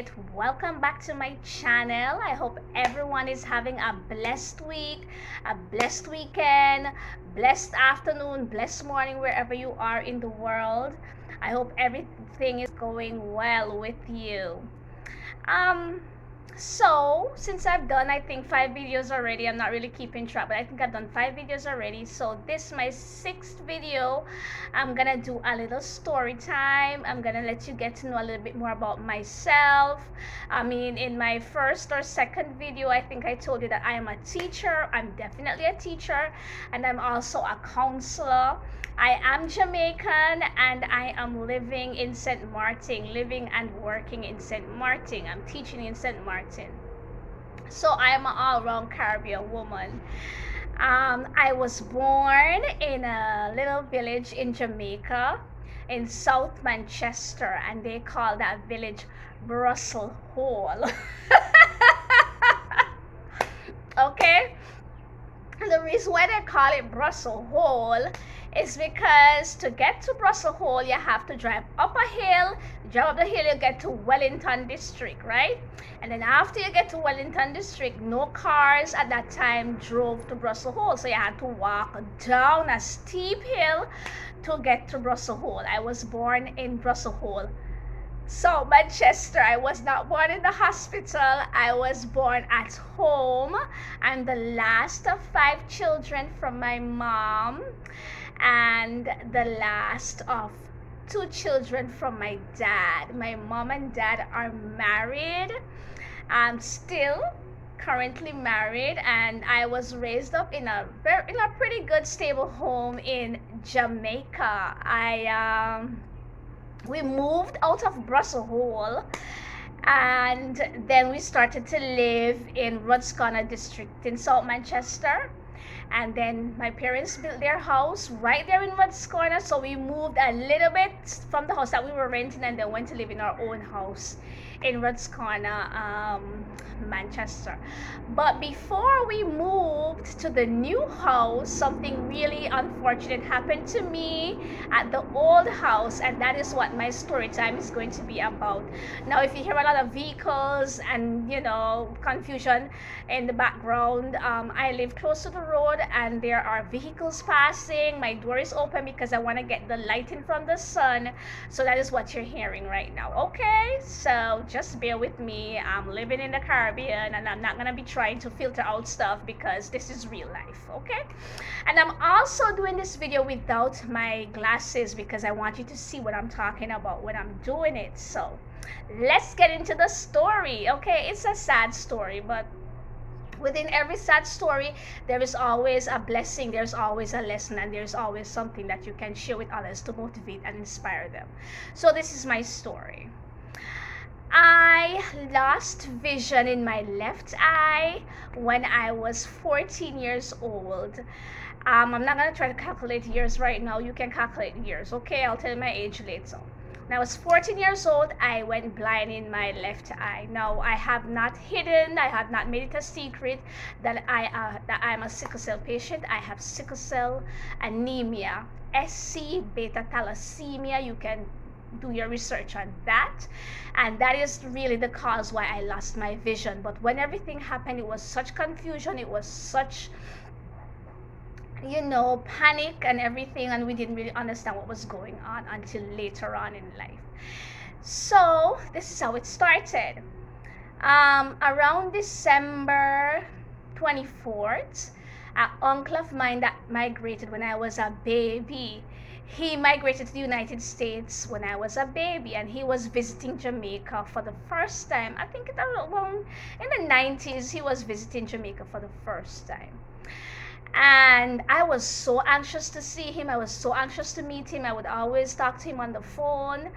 it. Welcome back to my channel. I hope everyone is having a blessed week, a blessed weekend, blessed afternoon, blessed morning, wherever you are in the world. I hope everything is going well with you. Um, so since I've done, I think 5 videos already, I'm not really keeping track, but I think I've done 5 videos already. So this is my 6th video. I'm gonna do a little story time. I'm gonna let you get to know a little bit more about myself. I mean, in my first or second video, I think I told you that I am a teacher. I'm definitely a teacher, and I'm also a counselor. I am Jamaican and I am living in St. Martin, living and working in St. Martin. I'm teaching in St. Martin. So I am an all-round Caribbean woman. I was born in a little village in Jamaica, in South Manchester, and they call that village Brussels Hole. Okay? The reason why they call it Brussels Hole is because to get to Brussels Hole, you have to drive up a hill. Drive up the hill, you get to Wellington District, right? And then after you get to Wellington District, no cars at that time drove to Brussels Hole. So you had to walk down a steep hill to get to Brussels Hole. I was born in Brussels Hole. So Manchester, I was not born in the hospital. I was born at home. I'm the last of 5 children from my mom and the last of 2 children from my dad. My mom and dad are married. I'm still currently married, and I was raised up in a pretty good stable home in Jamaica. We moved out of Brussels Hole, and then we started to live in Rudscorner district in South Manchester. And then my parents built their house right there in Rudscorner, so we moved a little bit from the house that we were renting and then went to live in our own house in Rudscorner, Manchester. But before we moved to the new house, something really unfortunate happened to me at the old house, and that is what my story time is going to be about. Now, if you hear a lot of vehicles and confusion in the background, I live close to the road and there are vehicles passing. My door is open because I want to get the lighting from the sun, so that is what you're hearing right now. Okay, so just bear with me. I'm living in the Caribbean and I'm not gonna be trying to filter out stuff because this is real life. Okay, and I'm also doing this video without my glasses because I want you to see what I'm talking about when I'm doing it. So let's get into the story. Okay, it's a sad story, but within every sad story, there is always a blessing, there's always a lesson, and there's always something that you can share with others to motivate and inspire them. So this is my story. I lost vision in my left eye when I was 14 years old. I'm not going to try to calculate years right now. You can calculate years, okay? I'll tell you my age later. When I was 14 years old, I went blind in my left eye. Now, I have not hidden, I have not made it a secret that I'm a sickle cell patient. I have sickle cell anemia, SC beta thalassemia. You can do your research on that, and that is really the cause why I lost my vision. But when everything happened, it was such confusion, it was such panic and everything, and we didn't really understand what was going on until later on in life. So this is how it started. Around December 24th, an uncle of mine that migrated when I was a baby, he migrated to the United States when I was a baby, and he was visiting Jamaica for the first time. I think around in the 90s, he was visiting Jamaica for the first time. And I was so anxious to see him. I was so anxious to meet him. I would always talk to him on the phone,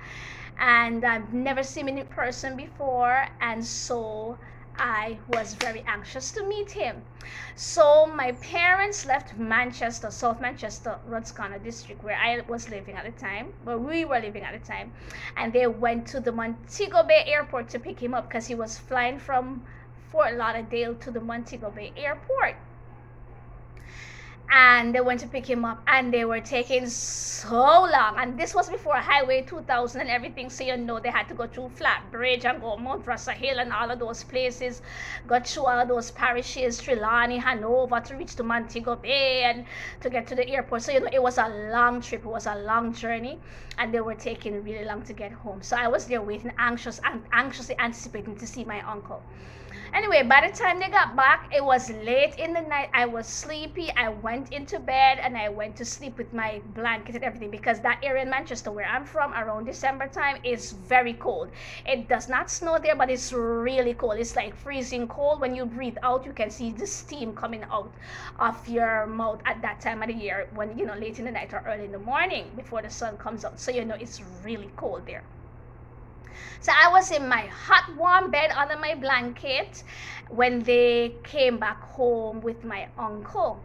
and I've never seen him in person before, and so I was very anxious to meet him. So my parents left Manchester, South Manchester, Rudscorner district, where I was living at the time, where we were living at the time, and they went to the Montego Bay airport to pick him up because he was flying from Fort Lauderdale to the Montego Bay airport. and they went to pick him up, and they were taking so long. And this was before Highway 2000 and everything, so they had to go through Flat Bridge and go Mount Russell Hill and all of those places, go through all of those parishes, Trelawney, Hanover, to reach to Montego Bay and to get to the airport. So it was a long trip, it was a long journey, and they were taking really long to get home. So I was there waiting, anxiously anticipating to see my uncle. Anyway, by the time they got back, it was late in the night. I was sleepy. I went into bed and I went to sleep with my blanket and everything, because that area in Manchester where I'm from around December time is very cold. It does not snow there, but it's really cold. It's like freezing cold. When you breathe out, you can see the steam coming out of your mouth at that time of the year, when late in the night or early in the morning before the sun comes out. So it's really cold there. So I was in my hot, warm bed under my blanket when they came back home with my uncle.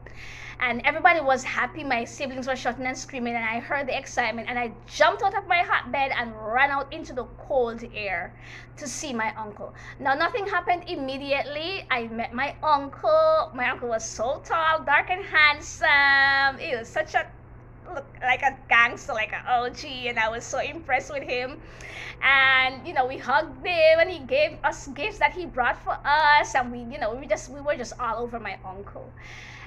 And everybody was happy. My siblings were shouting and screaming, and I heard the excitement. And I jumped out of my hot bed and ran out into the cold air to see my uncle. Now, nothing happened immediately. I met my uncle. My uncle was so tall, dark, and handsome. He was such a look like a gangster, like an OG, and I was so impressed with him. And we hugged him, and he gave us gifts that he brought for us, and we were just all over my uncle.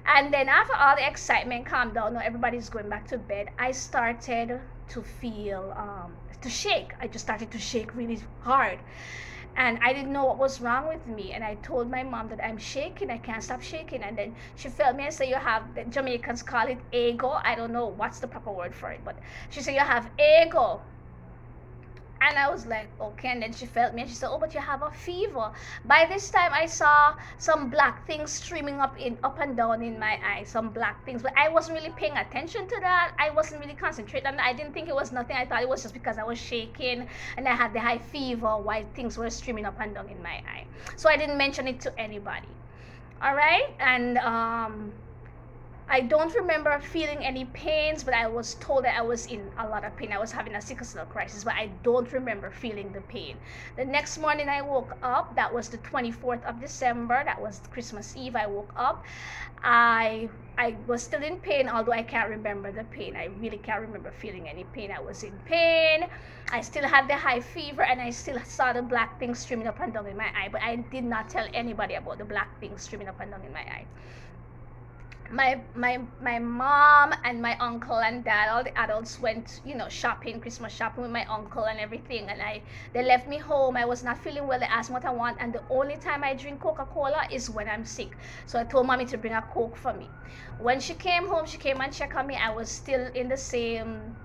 And then after all the excitement calmed down, now everybody's going back to bed, I started to feel to shake. I just started to shake really hard. And I didn't know what was wrong with me. And I told my mom that I'm shaking, I can't stop shaking. And then she felt me and said, the Jamaicans call it ego. I don't know what's the proper word for it, but she said, you have ego. And I was like, okay. And then she felt me and she said, oh, but you have a fever. By this time, I saw some black things streaming up and down in my eyes, some black things. But I wasn't really paying attention to that. I wasn't really concentrating on that. I didn't think it was nothing. I thought it was just because I was shaking and I had the high fever while things were streaming up and down in my eye. So I didn't mention it to anybody. All right? And I don't remember feeling any pains, but I was told that I was in a lot of pain. I was having a sickle cell crisis, but I don't remember feeling the pain. The next morning I woke up. That was the 24th of December. That was Christmas Eve. I woke up. I was still in pain, although I can't remember the pain. I really can't remember feeling any pain. I was in pain. I still had the high fever, and I still saw the black things streaming up and down in my eye, but I did not tell anybody about the black things streaming up and down in my eye. My mom and my uncle and dad, all the adults went shopping, Christmas shopping with my uncle and everything, and they left me home. I was not feeling well. They asked me what I want, and the only time I drink Coca-Cola is when I'm sick. So I told mommy to bring a Coke for me. When she came home, she came and checked on me. I was still in the same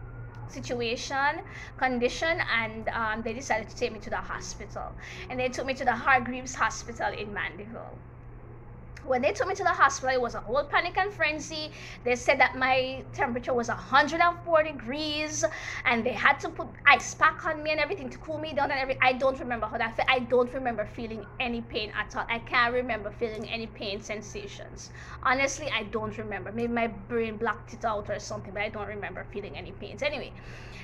condition, and they decided to take me to the hospital, and they took me to the Hargreaves Hospital in Mandeville. When they took me to the hospital, it was a whole panic and frenzy. They said that my temperature was 104 degrees, and they had to put ice pack on me and everything to cool me down and everything. I don't remember how that felt. I don't remember feeling any pain at all. I can't remember feeling any pain sensations. Honestly, I don't remember. Maybe my brain blocked it out or something, but I don't remember feeling any pains. Anyway,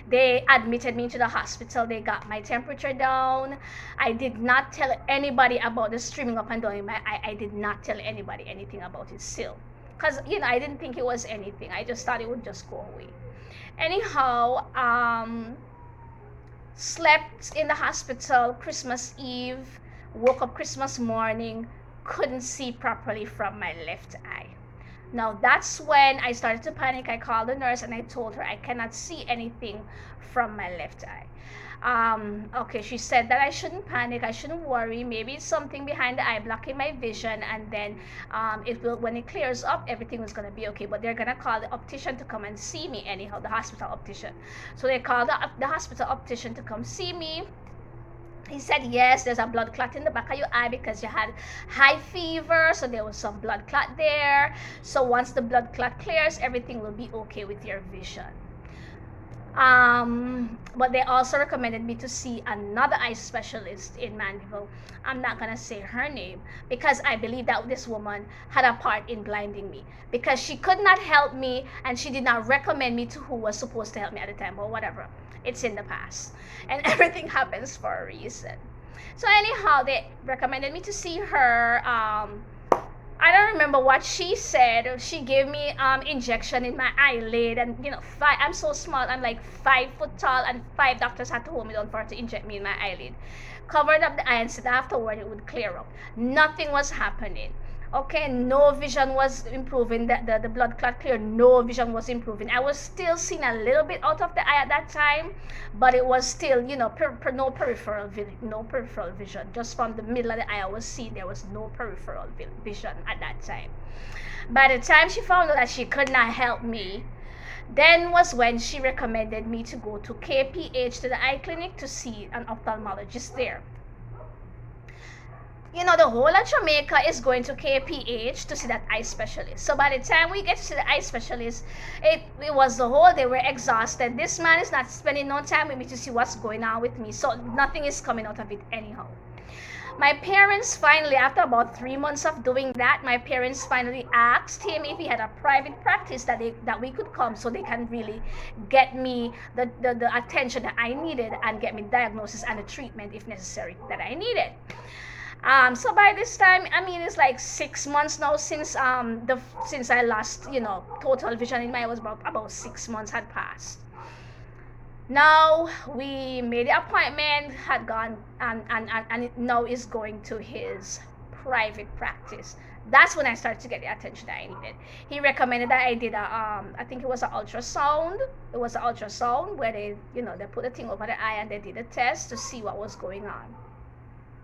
they admitted me to the hospital. They got my temperature down. I did not tell anybody about the streaming up and down in my eye. I did not tell anybody anything about it still, because I didn't think it was anything. I just thought it would just go away. Anyhow, slept in the hospital Christmas Eve, woke up Christmas morning, couldn't see properly from my left eye. Now that's when I started to panic. I called the nurse and I told her I cannot see anything from my left eye. Okay, she said that I shouldn't panic, I shouldn't worry. Maybe it's something behind the eye blocking my vision, and then it will, when it clears up, everything was gonna be okay. But they're gonna call the optician to come and see me anyhow, the hospital optician. So they called the hospital optician to come see me. He said, yes, there's a blood clot in the back of your eye because you had high fever, so there was some blood clot there. So once the blood clot clears, everything will be okay with your vision. But they also recommended me to see another eye specialist in Mandeville. I'm not gonna say her name because I believe that this woman had a part in blinding me, because she could not help me and she did not recommend me to who was supposed to help me at the time, or whatever. It's in the past, and everything happens for a reason. So anyhow, they recommended me to see her. I don't remember what she said. She gave me injection in my eyelid, and I'm so small. I'm like 5 foot tall, and 5 doctors had to hold me down for her to inject me in my eyelid. Covered up the eye and said afterward it would clear up. Nothing was happening. Okay, no vision was improving. The blood clot cleared. No vision was improving. I was still seeing a little bit out of the eye at that time, but it was still, no peripheral vision. Just from the middle of the eye, I was seeing there was no peripheral vision at that time. By the time she found out that she could not help me, then was when she recommended me to go to KPH, to the eye clinic, to see an ophthalmologist there. The whole of Jamaica is going to KPH to see that eye specialist. So by the time we get to see the eye specialist, it was the whole day. We're exhausted. This man is not spending no time with me to see what's going on with me. So nothing is coming out of it anyhow. My parents finally, after about 3 months of doing that, my parents finally asked him if he had a private practice that we could come, so they can really get me the attention that I needed and get me diagnosis and the treatment, if necessary, that I needed. So by this time, it's like 6 months now since I lost, total vision in my eye. Was about 6 months had passed. Now we made the appointment, had gone, and it now is going to his private practice. That's when I started to get the attention that I needed. He recommended that I did I think it was an ultrasound. It was an ultrasound where they put the thing over the eye and they did a test to see what was going on.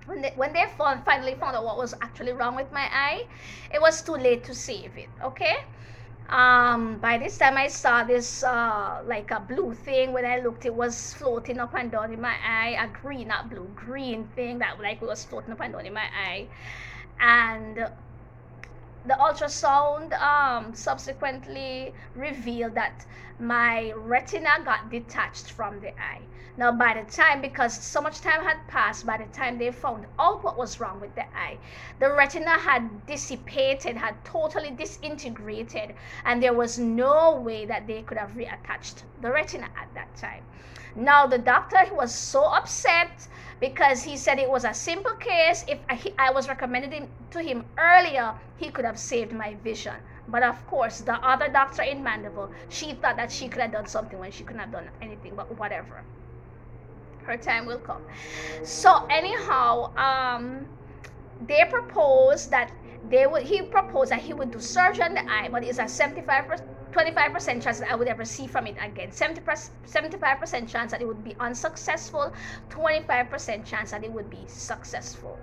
When they finally found out what was actually wrong with my eye, it was too late to save it. Okay. By this time I saw this like a blue thing. When I looked, it was floating up and down in my eye. A green, not blue, green thing that like was floating up and down in my eye. And the ultrasound subsequently revealed that my retina got detached from the eye. Now by the time, because so much time had passed, by the time they found out what was wrong with the eye, the retina had dissipated, had totally disintegrated, and there was no way that they could have reattached the retina at that time. Now the doctor was so upset because he said it was a simple case. If I was recommended to him earlier, he could have saved my vision. But of course, the other doctor in Mandeville, she thought that she could have done something when she couldn't have done anything, but whatever. Her time will come. So anyhow, they proposed that he proposed that he would do surgery on the eye, but it's a 25% chance that I would ever see from it again. 75% chance that it would be unsuccessful, 25% chance that it would be successful.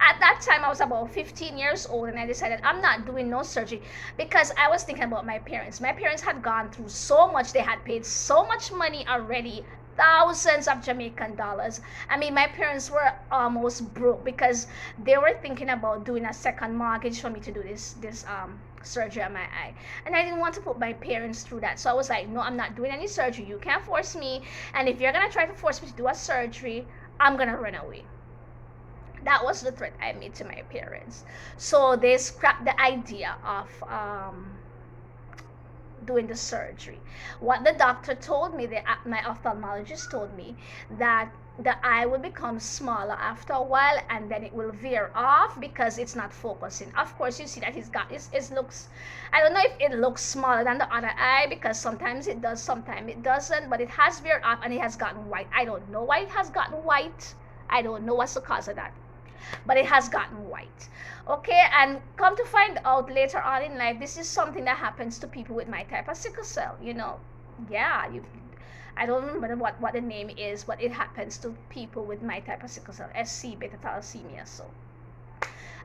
At that time, I was about 15 years old, and I decided I'm not doing no surgery because I was thinking about my parents. My parents had gone through so much. They had paid so much money already, thousands of Jamaican dollars. My parents were almost broke because they were thinking about doing a second mortgage for me to do this surgery on my eye. And I didn't want to put my parents through that. So I was like, no, I'm not doing any surgery. You can't force me. And if you're going to try to force me to do a surgery, I'm going to run away. That was the threat I made to my parents. So they scrapped the idea of doing the surgery. What the doctor told me, my ophthalmologist told me, that the eye will become smaller after a while and then it will veer off because it's not focusing. Of course, you see that it looks, I don't know if it looks smaller than the other eye because sometimes it does, sometimes it doesn't, but it has veered off and it has gotten white. I don't know why it has gotten white. I don't know what's the cause of that, but it has gotten white. Okay, and come to find out later on in life, this is something that happens to people with my type of sickle cell. Yeah, I don't remember what the name is, but it happens to people with my type of sickle cell, SC beta thalassemia. So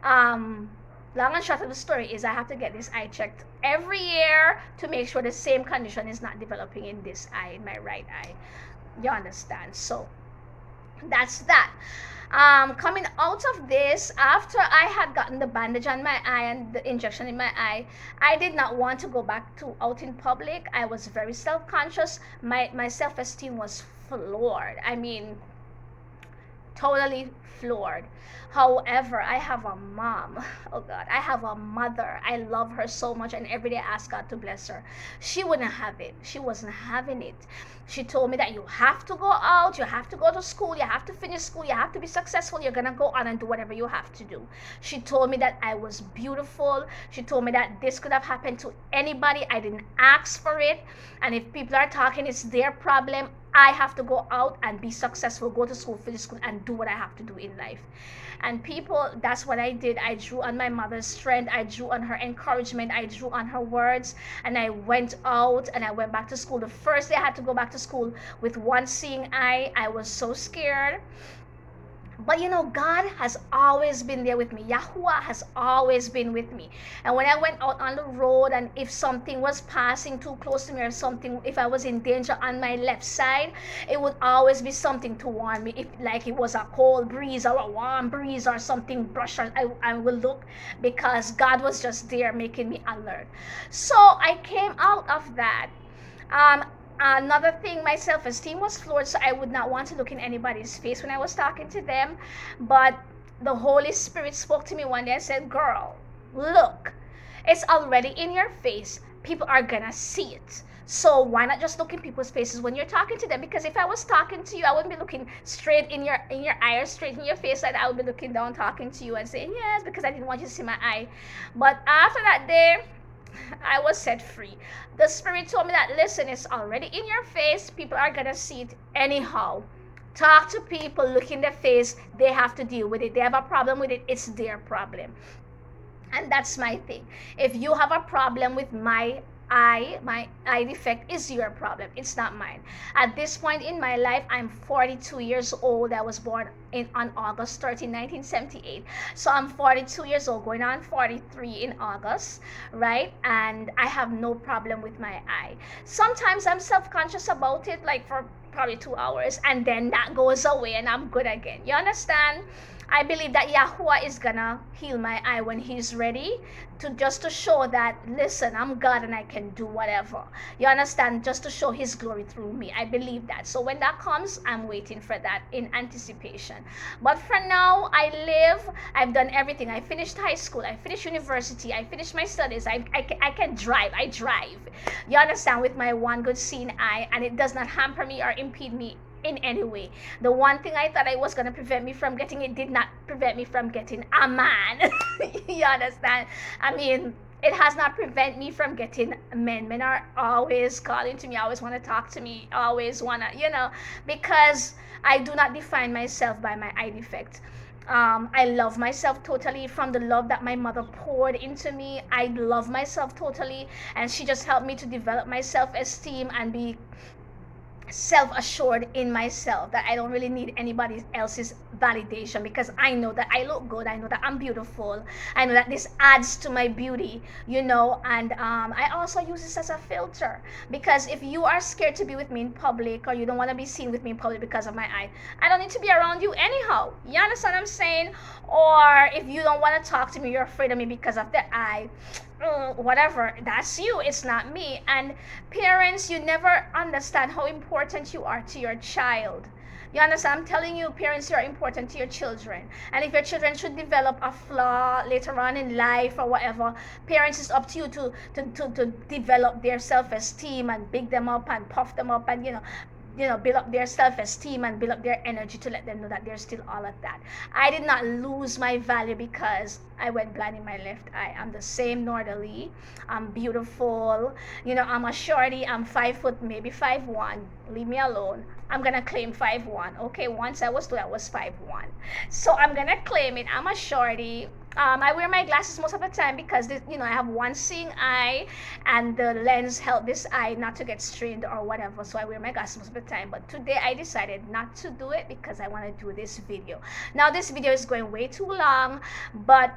long and short of the story is I have to get this eye checked every year to make sure the same condition is not developing in this eye, in my right eye. You understand? So that's that. Coming out of this, after I had gotten the bandage on my eye and the injection in my eye, I did not want to go back to out in public. I was very self-conscious. My self-esteem was floored. totally floored. However, I have a mom. Oh God, I have a mother. I love her so much, and every day I ask God to bless her. She wouldn't have it. She wasn't having it. She told me that you have to go out, you have to go to school, you have to finish school, you have to be successful, you're gonna go on and do whatever you have to do. She told me that I was beautiful. She told me that this could have happened to anybody. I didn't ask for it. And if people are talking, it's their problem. I have to go out and be successful, go to school, finish school, and do what I have to do in life. And people, that's what I did. I drew on my mother's strength. I drew on her encouragement. I drew on her words. And I went out and I went back to school. The first day I had to go back to school with one seeing eye. I was so scared. But you know, God has always been there with me. Yahuwah has always been with me. And when I went out on the road, and if something was passing too close to me, or something, if I was in danger on my left side, it would always be something to warn me. If like it was a cold breeze or a warm breeze or something brush, I will look, because God was just there making me alert. So I came out of that. Another thing, my self-esteem was floored, so I would not want to look in anybody's face when I was talking to them. But the Holy Spirit spoke to me one day and said, girl, look, it's already in your face. People are gonna see it. So why not just look in people's faces when you're talking to them? Because if I was talking to you, I wouldn't be looking straight in your eye or straight in your face. And I would be looking down talking to you and saying yes, because I didn't want you to see my eye. But after that day, I was set free. The Spirit told me that, listen, it's already in your face. People are going to see it anyhow. Talk to people, look in their face. They have to deal with it. They have a problem with it. It's their problem. And that's my thing. If you have a problem with my eye defect, is your problem. It's not mine. At this point in my life, I'm 42 years old. I was born on August 13, 1978. So I'm 42 years old, going on 43 in August, right? And I have no problem with my eye. Sometimes I'm self-conscious about it, like for probably 2 hours, and then that goes away and I'm good again. You understand? I believe that Yahuwah is gonna heal my eye when he's ready, to show that, listen, I'm God and I can do whatever. You understand? Just to show his glory through me. I believe that. So when that comes, I'm waiting for that in anticipation. But for now, I've done everything. I finished high school, I finished university, I finished my studies. I can drive. I drive. You understand? With my one good seeing eye, and it does not hamper me or impede me in any way. The one thing I thought I was going to prevent me from getting, it did not prevent me from getting a man. You understand? I mean, it has not prevented me from getting men. Men are always calling to me, always want to talk to me, always want to, because I do not define myself by my eye defect. I love myself totally from the love that my mother poured into me. I love myself totally, and she just helped me to develop my self-esteem and be self-assured in myself, that I don't really need anybody else's validation, because I know that I look good, I know that I'm beautiful, I know that this adds to my beauty, and I also use this as a filter, because if you are scared to be with me in public, or you don't want to be seen with me in public because of my eye, I don't need to be around you anyhow. You understand what I'm saying? Or if you don't want to talk to me, you're afraid of me because of the eye, whatever, that's you, it's not me. And parents, you never understand how important you are to your child. You understand? I'm telling you, parents, you are important to your children. And if your children should develop a flaw later on in life or whatever, parents, it's up to you to develop their self-esteem and big them up and puff them up and build up their self-esteem and build up their energy, to let them know that they're still all of that. I did not lose my value because I went blind in my left eye. I'm the same northerly. I'm beautiful. I'm a shorty. I'm 5 foot, maybe 5'1". Leave me alone. I'm gonna claim 5'1". Okay, once I was 5'1". So I'm gonna claim it. I'm a shorty. I wear my glasses most of the time because I have one seeing eye, and the lens help this eye not to get strained or whatever. So I wear my glasses most of the time. But today I decided not to do it because I want to do this video. Now this video is going way too long, but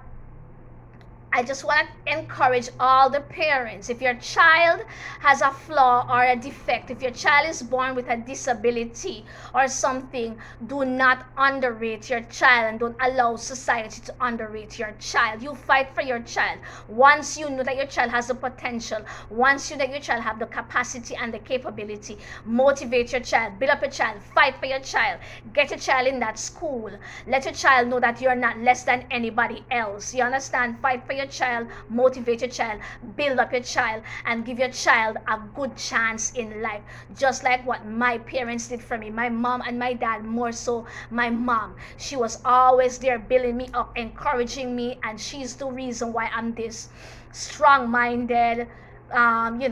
I just want to encourage all the parents. If your child has a flaw or a defect, if your child is born with a disability or something, do not underrate your child and don't allow society to underrate your child. You fight for your child. Once you know that your child has the potential, once you know that your child have the capacity and the capability, motivate your child, build up your child, fight for your child, get your child in that school. Let your child know that you're not less than anybody else. You understand? Fight for your child, motivate your child, build up your child, and give your child a good chance in life. Just like what my parents did for me. My mom and my dad, more so my mom. She was always there building me up, encouraging me, and she's the reason why I'm this strong-minded,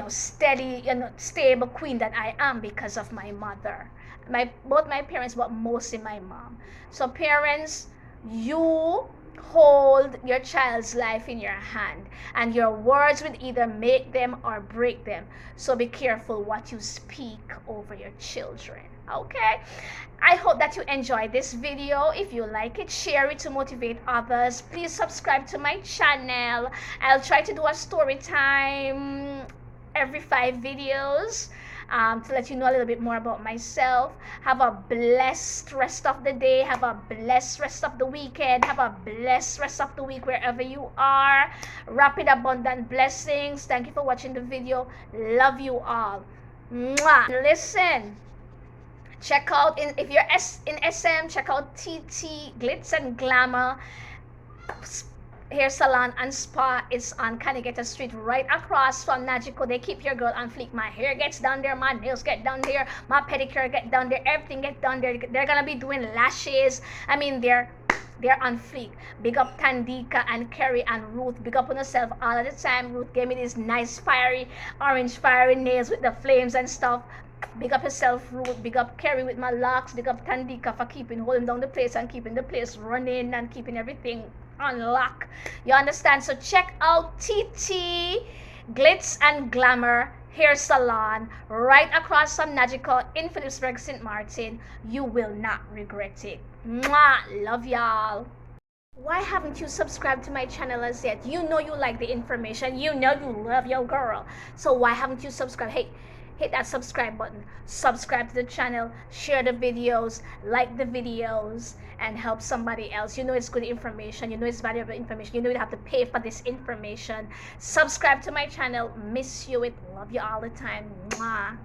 steady, stable queen that I am, because of my mother. Both my parents, but mostly my mom. So parents, you hold your child's life in your hand, and your words will either make them or break them. So be careful what you speak over your children. Okay, I hope that you enjoyed this video. If you like it, share it to motivate others. Please subscribe to my channel. I'll try to do a story time every 5 videos, to let you know a little bit more about myself. Have a blessed rest of the day. Have a blessed rest of the weekend. Have a blessed rest of the week wherever you are. Rapid abundant blessings. Thank you for watching the video. Love you all. Mwah. Listen, check out, if you're in SM, check out TT Glitz and Glamour Hair Salon and Spa. It's on Canigeta Street, right across from Nagico. They keep your girl on fleek. My hair gets done there, my nails get done there, my pedicure get done there, everything get done there. They're gonna be doing lashes. I mean, they're on fleek. Big up Tandika and Kerry and Ruth. Big up on yourself all of the time. Ruth gave me these nice orange fiery nails with the flames and stuff. Big up yourself, Ruth. Big up Kerry with my locks. Big up Tandika for holding down the place and keeping the place running and keeping everything on lock. You understand? So check out TT Glitz and Glamour Hair Salon right across from Nagico in Phillipsburg, St. Martin. You will not regret it. Mwah! Love y'all. Why haven't you subscribed to my channel as yet? You know you like the information. You know you love your girl. So why haven't you subscribed? Hey, hit that subscribe button. Subscribe to the channel. Share the videos. Like the videos. And help somebody else. You know it's good information. You know it's valuable information. You know you have to pay for this information. Subscribe to my channel. Miss you it. Love you all the time. Mwah.